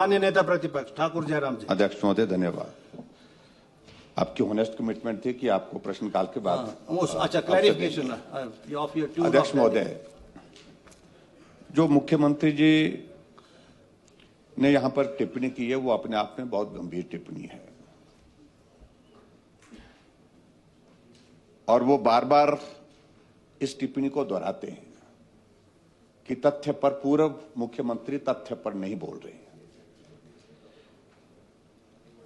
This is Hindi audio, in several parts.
माननीय नेता प्रतिपक्ष ठाकुर जयराम जी। अध्यक्ष महोदय धन्यवाद। आपकी ऑनेस्ट कमिटमेंट थी कि आपको प्रश्नकाल के बाद अच्छा क्लैरिफिकेशन ऑफ योर अध्यक्ष महोदय, जो मुख्यमंत्री जी ने यहाँ पर टिप्पणी की है वो अपने आप में बहुत गंभीर टिप्पणी है और वो बार बार इस टिप्पणी को दोहराते हैं कि तथ्य पर पूर्व मुख्यमंत्री तथ्य पर नहीं बोल रहे हैं।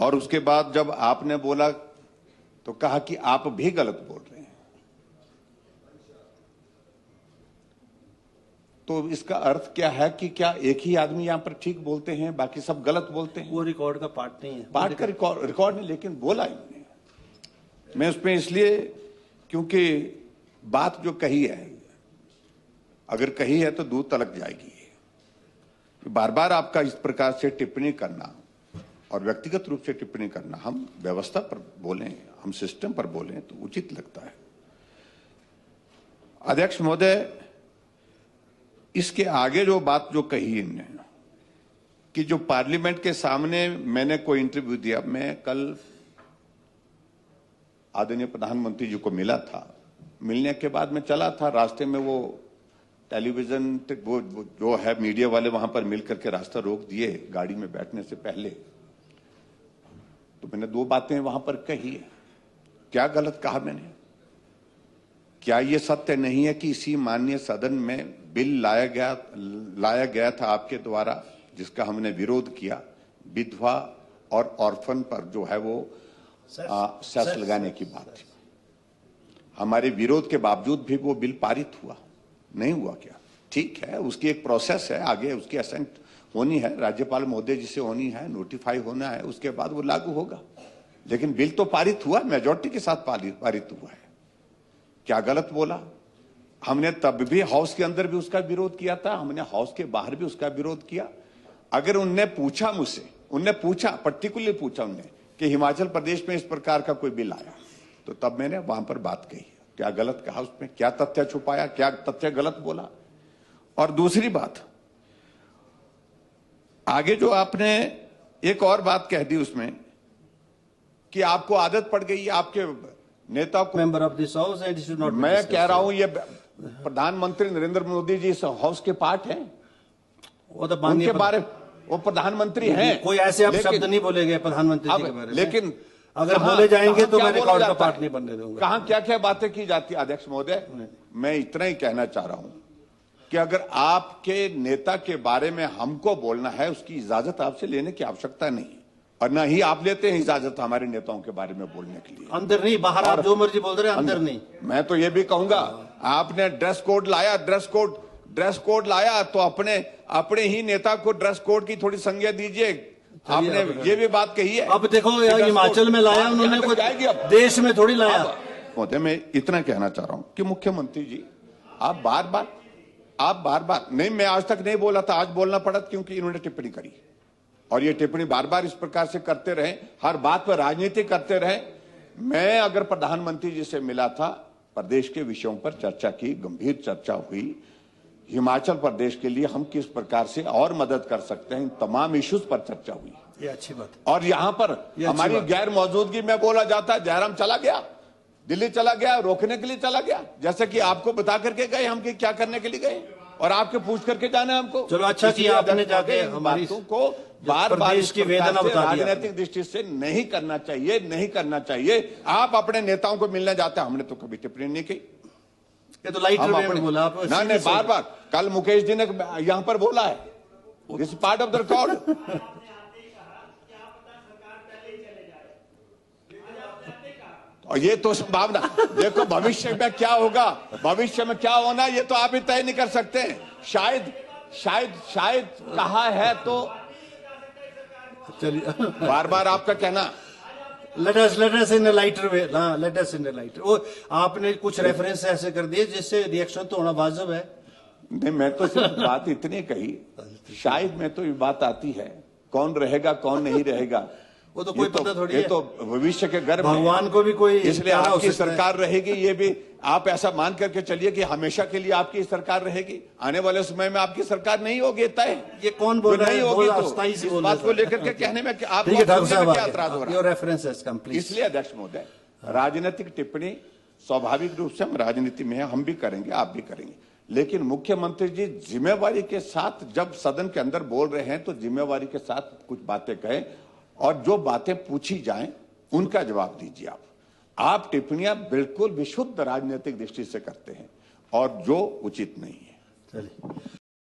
और उसके बाद जब आपने बोला तो कहा कि आप भी गलत बोल रहे हैं। तो इसका अर्थ क्या है कि क्या एक ही आदमी यहां पर ठीक बोलते हैं, बाकी सब गलत बोलते हैं? वो रिकॉर्ड का पार्ट नहीं है, पार्ट का रिकॉर्ड नहीं, लेकिन बोला इन्होंने। मैं उसमें इसलिए क्योंकि बात जो कही है, अगर कही है तो दूर तलक जाएगी। बार बार आपका इस प्रकार से टिप्पणी करना और व्यक्तिगत रूप से टिप्पणी करना, हम व्यवस्था पर बोलें, हम सिस्टम पर बोलें तो उचित लगता है। अध्यक्ष महोदय, इसके आगे जो बात जो कही इन्होंने कि जो पार्लियामेंट के सामने मैंने कोई इंटरव्यू दिया, मैं कल आदरणीय प्रधानमंत्री जी को मिला था। मिलने के बाद मैं चला था, रास्ते में वो टेलीविजन वो जो है मीडिया वाले वहां पर मिलकर के रास्ता रोक दिए गाड़ी में बैठने से पहले। तो मैंने दो बातें वहां पर कही है। क्या गलत कहा मैंने? क्या यह सत्य नहीं है कि इसी माननीय सदन में बिल लाया गया था आपके द्वारा, जिसका हमने विरोध किया, विधवा और ऑर्फन पर जो है वो सेस लगाने की बात थी। हमारे विरोध के बावजूद भी वो बिल पारित हुआ नहीं हुआ क्या? ठीक है, उसकी एक प्रोसेस है, आगे उसकी असेंट होनी है, राज्यपाल महोदय जी से होनी है, नोटिफाई होना है, उसके बाद वो लागू होगा। लेकिन बिल तो पारित हुआ, मेजॉरिटी के साथ पारित हुआ है। क्या गलत बोला? हमने तब भी हाउस के अंदर भी उसका विरोध किया था, हमने हाउस के बाहर भी उसका विरोध किया। अगर उनने पूछा मुझसे, उनने पूछा, पर्टिकुलरली पूछा उनने कि हिमाचल प्रदेश में इस प्रकार का कोई बिल आया, तो तब मैंने वहां पर बात कही। क्या गलत कहा उसमें? क्या तथ्य छुपाया? क्या तथ्य गलत बोला? और दूसरी बात, आगे जो आपने एक और बात कह दी उसमें कि आपको आदत पड़ गई आपके नेता को। Member of this house and should not. मैं कह रहा हूं ये प्रधानमंत्री नरेंद्र मोदी जी इस हाउस के पार्ट हैं, वो तो उनके बारे वो प्रधानमंत्री हैं। कोई ऐसे आप शब्द नहीं बोलेंगे प्रधानमंत्री जी के बारे में, लेकिन अगर बोले जाएंगे तो मैं रिकॉर्ड का पार्ट नहीं बनने दूंगा। कहां क्या क्या बातें की जाती है? अध्यक्ष महोदय, मैं इतना ही कहना चाह रहा हूं कि अगर आपके नेता के बारे में हमको बोलना है, उसकी इजाजत आपसे लेने की आवश्यकता नहीं, और ना ही आप लेते हैं इजाजत हमारे नेताओं के बारे में बोलने के लिए। अंदर नहीं, बाहर आप जो मर्जी बोल रहे हैं, अंदर नहीं। मैं तो ये भी कहूंगा, आपने ड्रेस कोड लाया, ड्रेस कोड लाया तो अपने ही नेता को ड्रेस कोड की थोड़ी संज्ञा दीजिए। आपने ये भी बात कही है। अब देखो हिमाचल में लाया उन्होंने, कुछ देश में थोड़ी लाया। महोदय, मैं इतना कहना चाह रहा हूं कि मुख्यमंत्री जी आप बार बार नहीं, मैं आज तक नहीं बोला था, आज बोलना पड़ा क्योंकि इन्होंने टिप्पणी करी, और ये टिप्पणी बार बार इस प्रकार से करते रहे, हर बात पर राजनीति करते रहे। मैं अगर प्रधानमंत्री जी से मिला था, प्रदेश के विषयों पर चर्चा की, गंभीर चर्चा हुई, हिमाचल प्रदेश के लिए हम किस प्रकार से और मदद कर सकते हैं, इन तमाम इश्यूज पर चर्चा हुई। ये अच्छी बात। और यहां पर हमारी गैर मौजूदगी में बोला जाता है जयराम चला गया, दिल्ली चला गया, रोकने के लिए चला गया, जैसे कि आपको बता करके गए हम कि क्या करने के लिए गए, और आपके पूछ करके जाना हमको। चलो अच्छा किया आपने जाके हमारी को बार बार इसकी वेदना बता दी। राजनीतिक दृष्टि से नहीं करना चाहिए। आप अपने नेताओं को मिलने जाते हैं, हमने तो कभी टिप्पणी नहीं की। ये तो लाइटर में बोला आप। नहीं, बार कल मुकेश जी ने यहां पर बोला है, this part of the record. और ये तो संभावना, देखो भविष्य में क्या होगा, भविष्य में क्या होना, ये तो आप ही तय नहीं कर सकते। शायद कहा है तो चलिए, बार आपका कहना। Let us in a lighter way. Let us in a lighter. वो आपने कुछ रेफरेंस ऐसे कर दिए जिससे रिएक्शन तो होना वाजिब है। नहीं, मैं तो सिर्फ बात इतनी कही, शायद में तो ये बात आती है, कौन रहेगा कौन नहीं रहेगा, वो तो कोई पता थोड़ी ये है। तो भविष्य के गर्भ में। भगवान को भी कोई इसलिए कहना हो आपकी सकता है। सरकार रहेगी, ये भी आप ऐसा मान करके चलिए कि हमेशा के लिए आपकी सरकार रहेगी। आने वाले समय में आपकी सरकार नहीं होगी तय। ये कौन बोल जो रहा है? नहीं होगी बहुत तो अस्थायी से इस बोल बात रहा को है। लेकर के कहने में कि आप ठीक है ठाकुर साहब, क्या एतराज हो रहा योर है? References complete. इसलिए अध्यक्ष महोदय, राजनीतिक टिप्पणी स्वाभाविक रूप से हम राजनीति में हैं, हम भी करेंगे, आप भी करेंगे, लेकिन मुख्यमंत्री जी जिम्मेवारी के साथ जब सदन के अंदर बोल रहे हैं तो जिम्मेवारी के साथ कुछ बातें कहें और जो बातें पूछी जाएं उनका जवाब दीजिए। आप टिप्पणियां बिल्कुल विशुद्ध राजनीतिक दृष्टि से करते हैं और जो उचित नहीं है। चलिए।